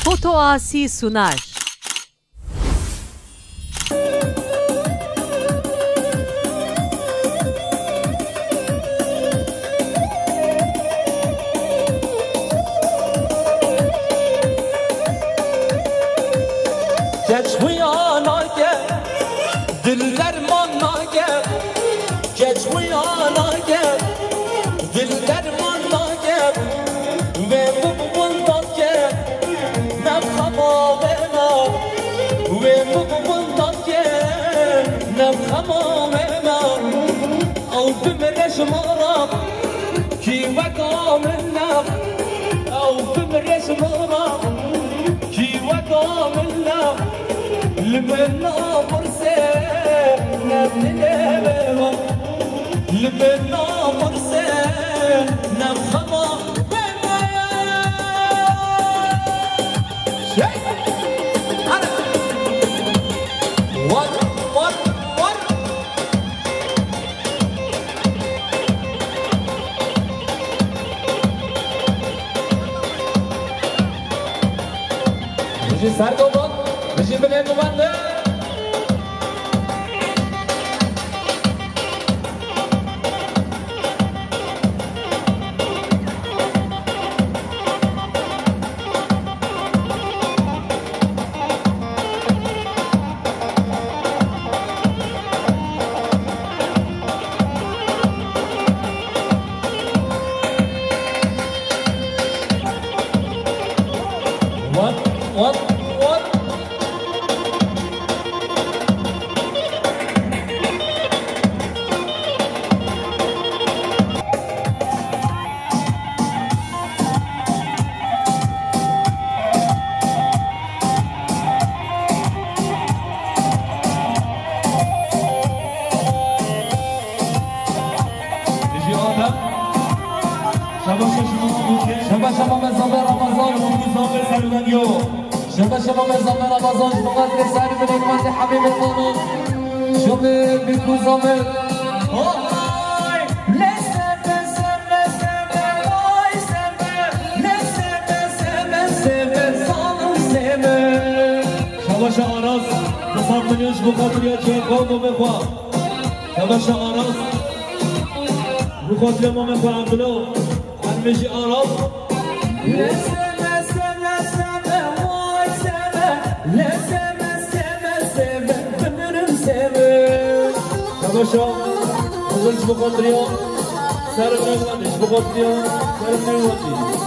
Foto Asi sunar. Geç uyana gel, dil dermanına gel. Geç uyana gel, dil dermanına gel. Ve bundan gel, nefhama vena. Ve bundan gel, nefhama vena. Al bimreş marab, ki vekamilna. Al bimreş marab, ki vekamilna. لمنا فرسه نبني لمنا فرسه نبخما بما شيء انا ور نجي سرقوا نجي بنيكو بندر What? شباب مزامر رمضان ومزامر سرودانيو شباب مزامر رمضان مغادر سعد بن إكمال حبيب القانون شباب بالمزامر شباب آراز بسام منيوش بخاطر چه قوم و مخوا شباب آراز بخاطر ما مخوا عبدالله مشي أراض لسما سما سما واي سما لسما سما سما بمرم سما شباشا نزلش بخاطريا سر نيوانش بخاطريا سر نيوانش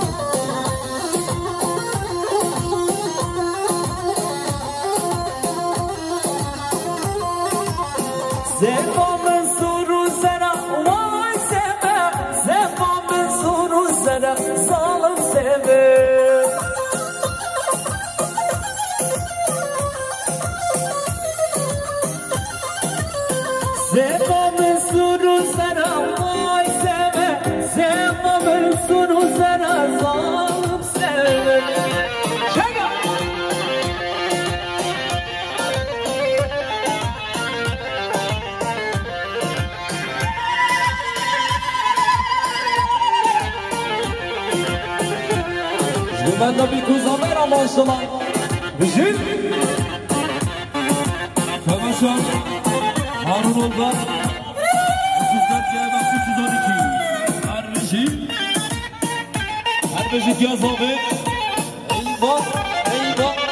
سما من سورو سرا واي سما سما من سورو سرا ظالم سما سما من سورو سرا واي سما سما من سورو سرا ظالم سما من نبی کوزامر امان شما بشید شماشان هارون oldu Sizler gelmez 312 Her beşik yaz abi Eyvah eyvah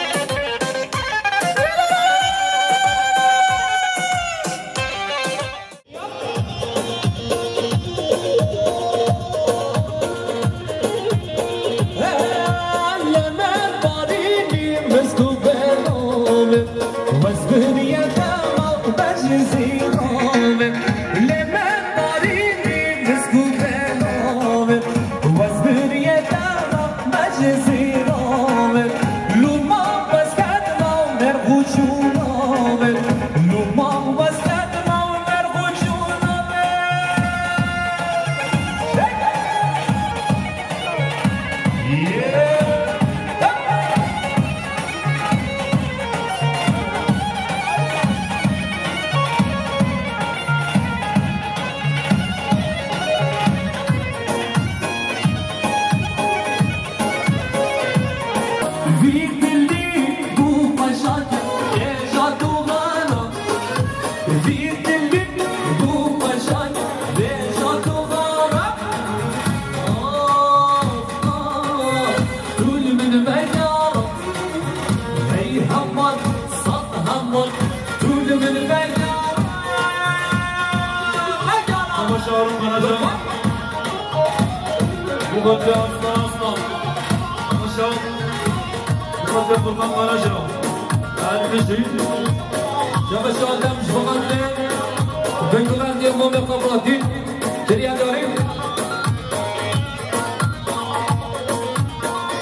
شارون قناجان بخاطر اصلا ماشا بخاطر فرمان قناجان بعد میشید جا شادم بخاطر بنگوان دیگه قوم قبراتی جریان داریم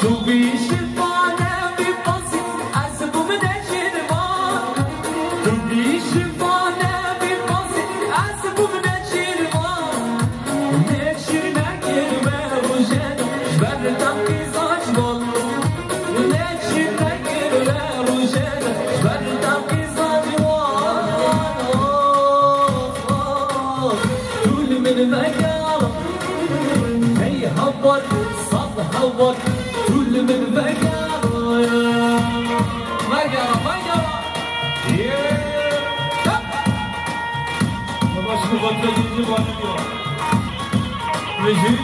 تو بیش فانه بیپاسی از بوم نشین ما تو بیش فانه بیپاسی از بوم هوت طول من بقرة باش نبغى نجيب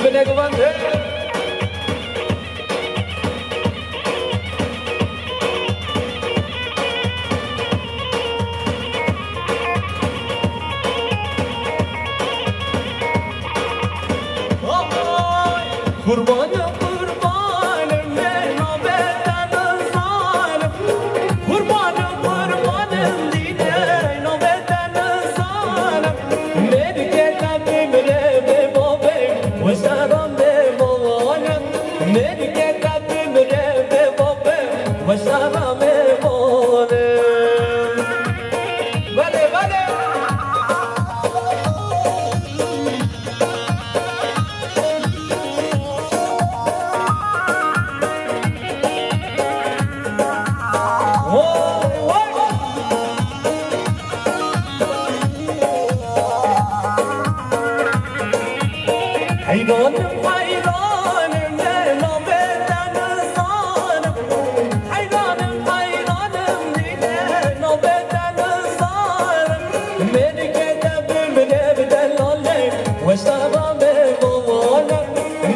نجي قربان يا قربان من عبادة الظالم قربان يا قربان ديني عبادة الظالم ملكة بمرابي بابي وشرم بموالم ملكة بمرابي بابي وشرم بموالم بله بله حيران حيران من عبادة الظالم حيران حيران من عبادة الظالم ملكة بمنابد الليل واشترى بموالم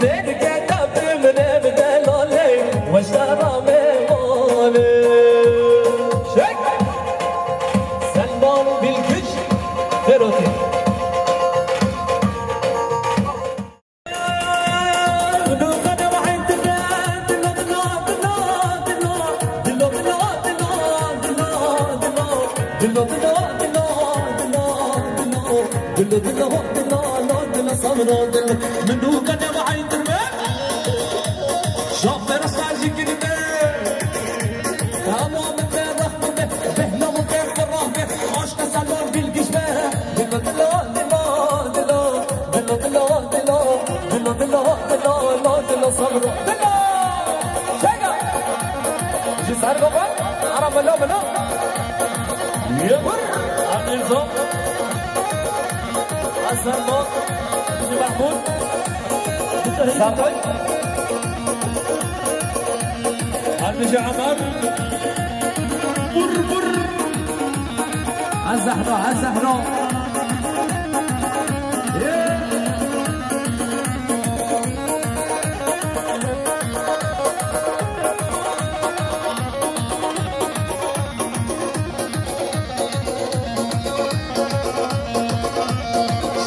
ملكة بمنابد الليل واشترى بموالم شك سلمان بالكش فروتي منو كان وعيد المال شوف راسك كده قاموا من رحمته فهنا مكان الرهبه عاش كسلون بالقشبه دلو دلو دلو دلو دلو دلو دلو دلو دلو دلو دلو صبروا دلو شقا جسر بابا عرب لا بلا يمر عبد الزوق السلام محمود ساطعي المجي عمر بر عالزهرة عالزهرة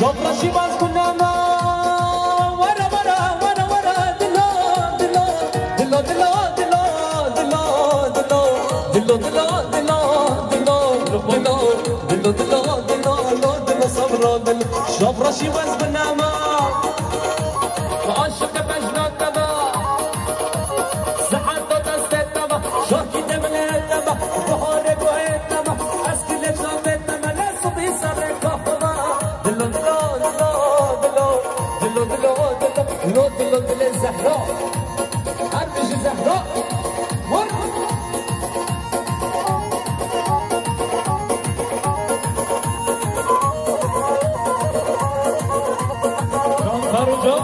شوف رشي باز كنا ما ورا ورا ورا ورا دلو دلو دلو دلو دلو دلو دلو دلو دلو دلو دلو دلو دلو دلو دلو صبر دل شوف رشي باز كنا ما وعشق بجنا تبا سحر تستت تبا شوكي دمنا تبا بحورك وين تبا اسكي لك صوبت تبا لا صبي صرك كفما دلو دلو دلو دلو دلو دلو الزهراء هربش الزهراء مر خرجوا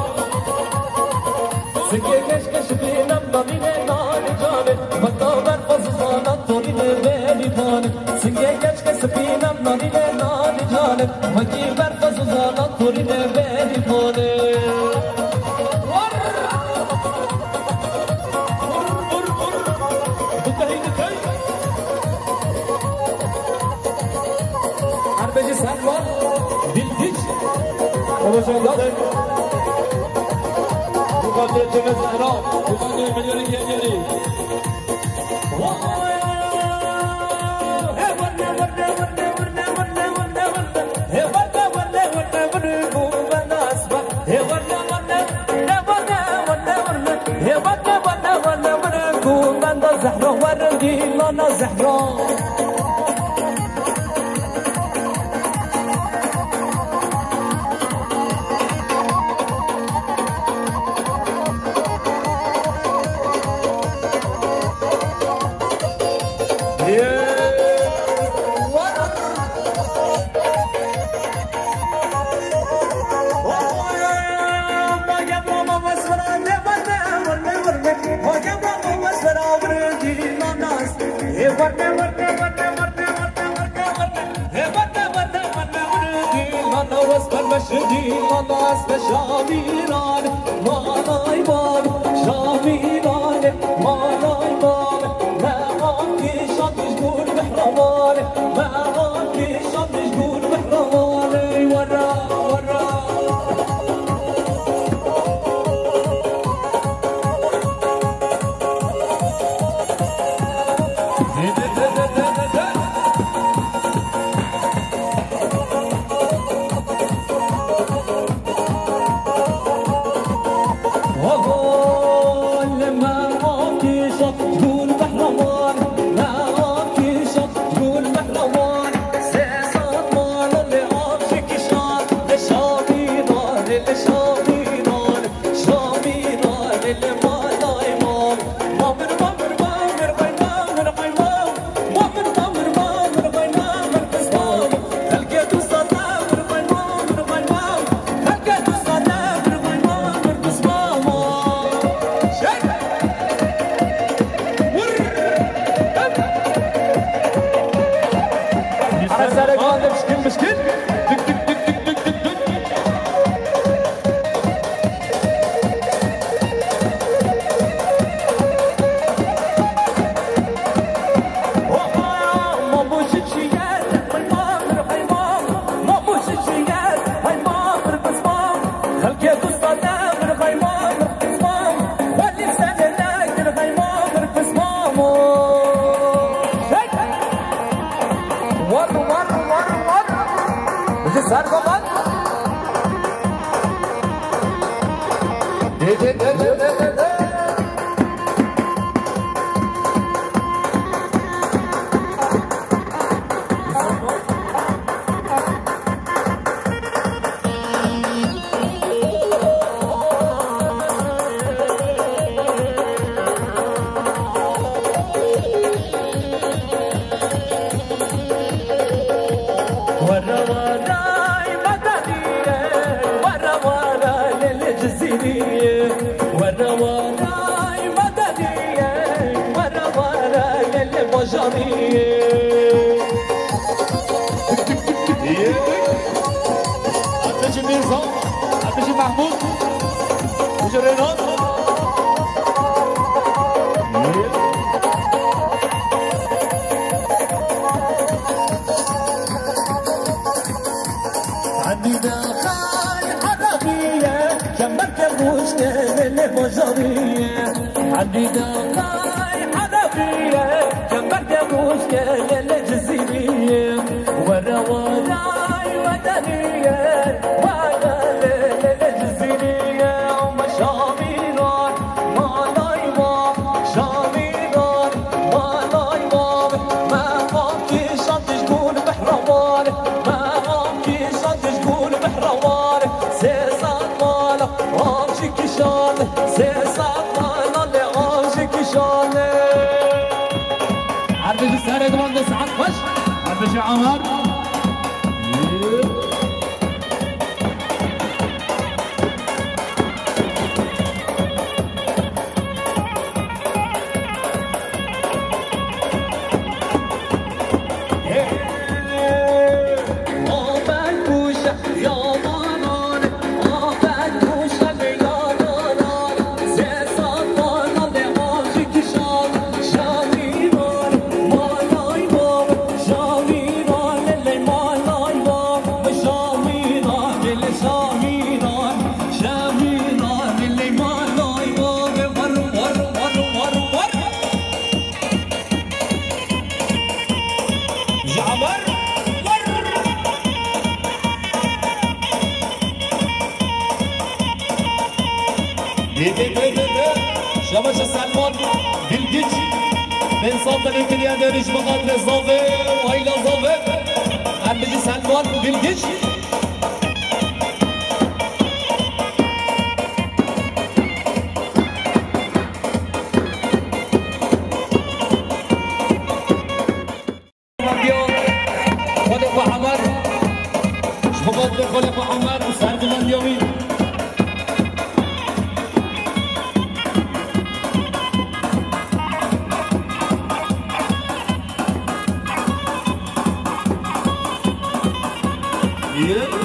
سكي كشكش بينا بنامينه نار جانه مطابر فزانا تورين بيني فانه سكي كشكش بينا بنامينه نار جانه مطابر فزانا تورين بيني فانه Arbeji Salman Dilgiç Babacığım Bu kadretimiz Zahra Bu kadretimiz Zahra زهرة وردي لنا زهرة شاميران ما نايمان شاميران ما نايمان ما عندي شط جبور محرمان ما عندي شط جبور محرمان ورا ورا وراي مدنية ورا وراي البشرية عطش ميرزا عطش محمود وجرينات عندي دخاي عربية جنبك المشكلة البشرية عندي دخاي عربية جنبك المشكلة الجزيرية ورا وراي وطنية وراي الجزيرية ومشامي نار ما نايمة شامي نار ما نايمة ما قامتي شطش تقول بحرمان ما قامتي شطش تقول بحرمان سيسان مالا عاشق كشان سيسان مالا اللي عاشق كشان عربي السنة كمان نسعد خش عربي عمر شباش سلمان بالجيش من صوت الامكانيات داريش بقدر الزوفي وهيلا زوفي عبد سلمان بالجيش خليفة عمر بقدر خليفة عمر وسعد اليومي Yeah.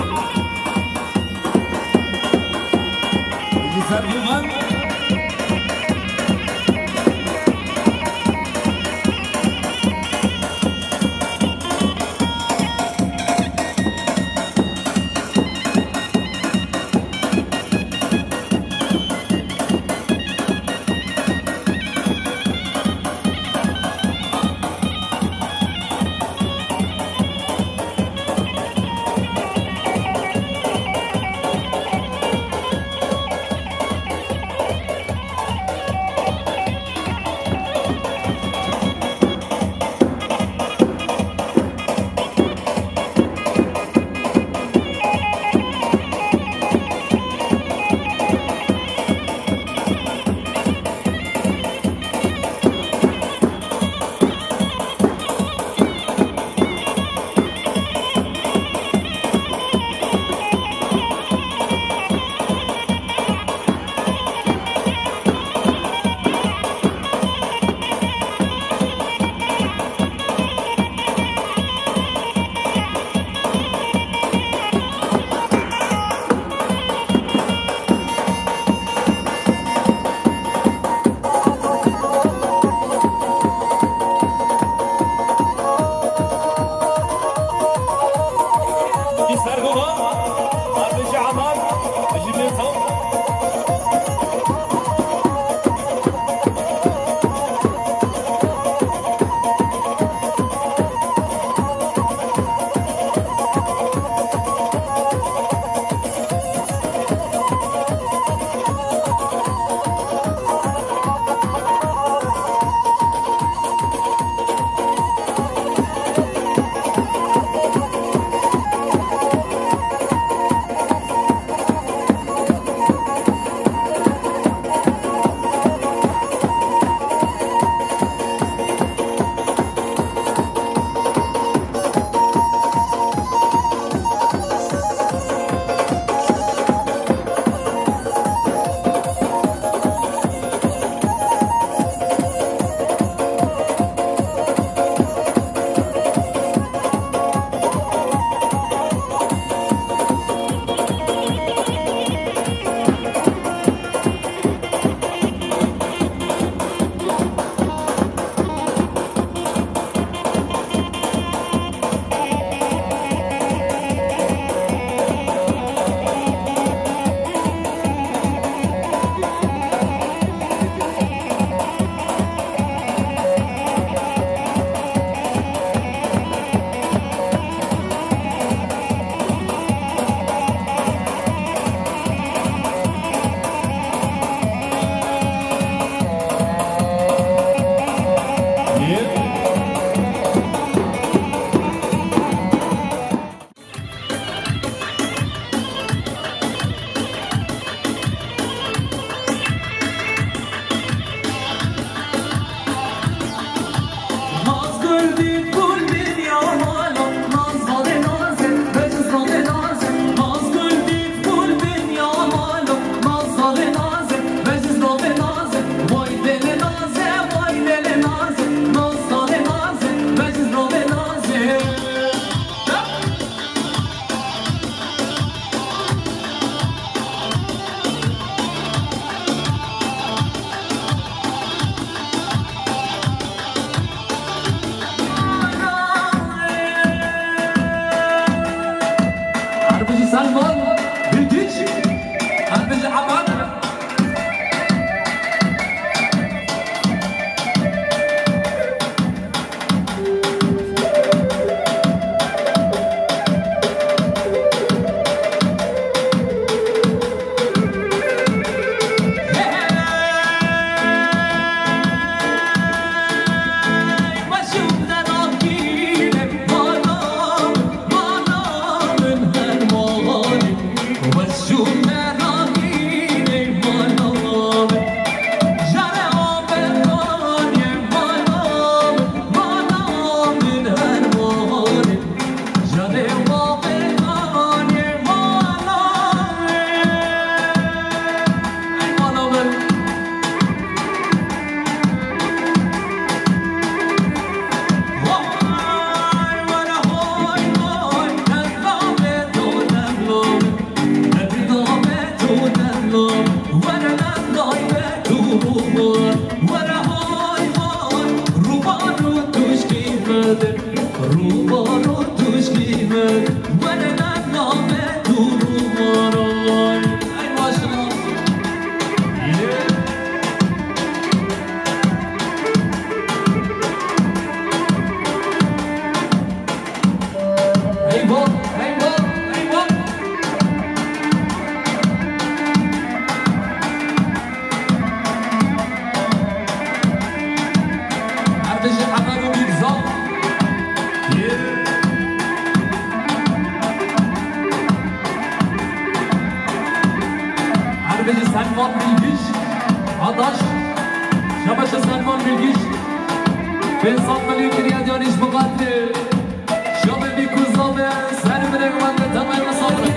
Salman Bilgiç, Adaş, Şabaşı Salman Bilgiç, ben satmalıyım bir yadyan iş mukaddi, şöyle bir kuzla ve seni bile güvenle tamamına sabrı.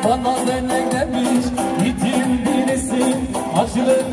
Bana deneylemiş yitim birisi, acılı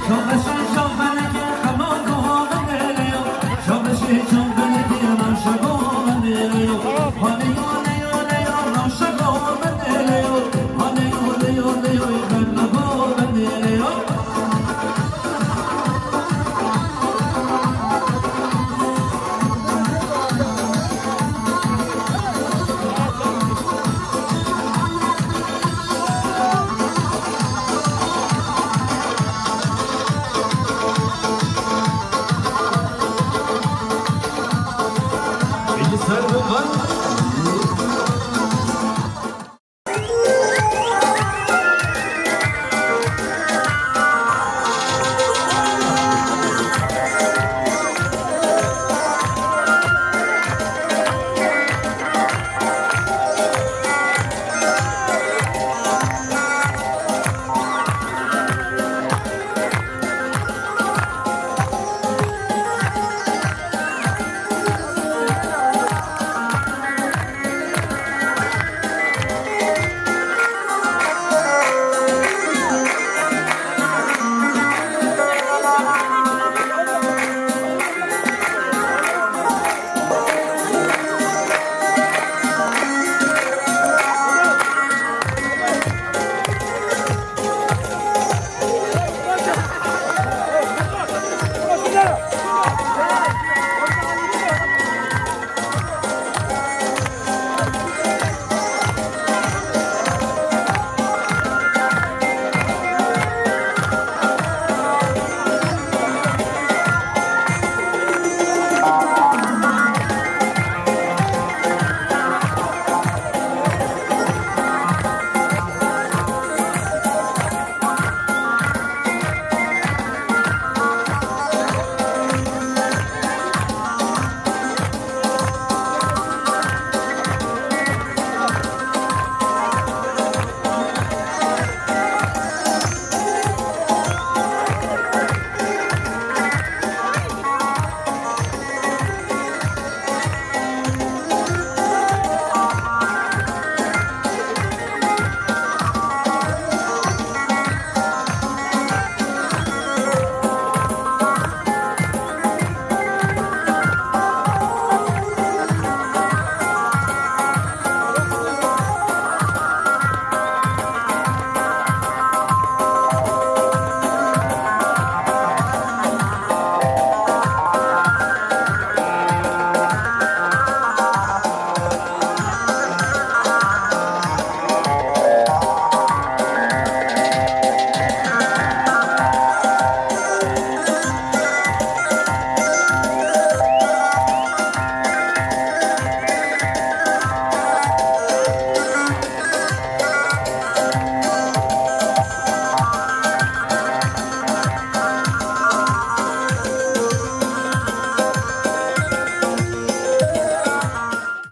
شابش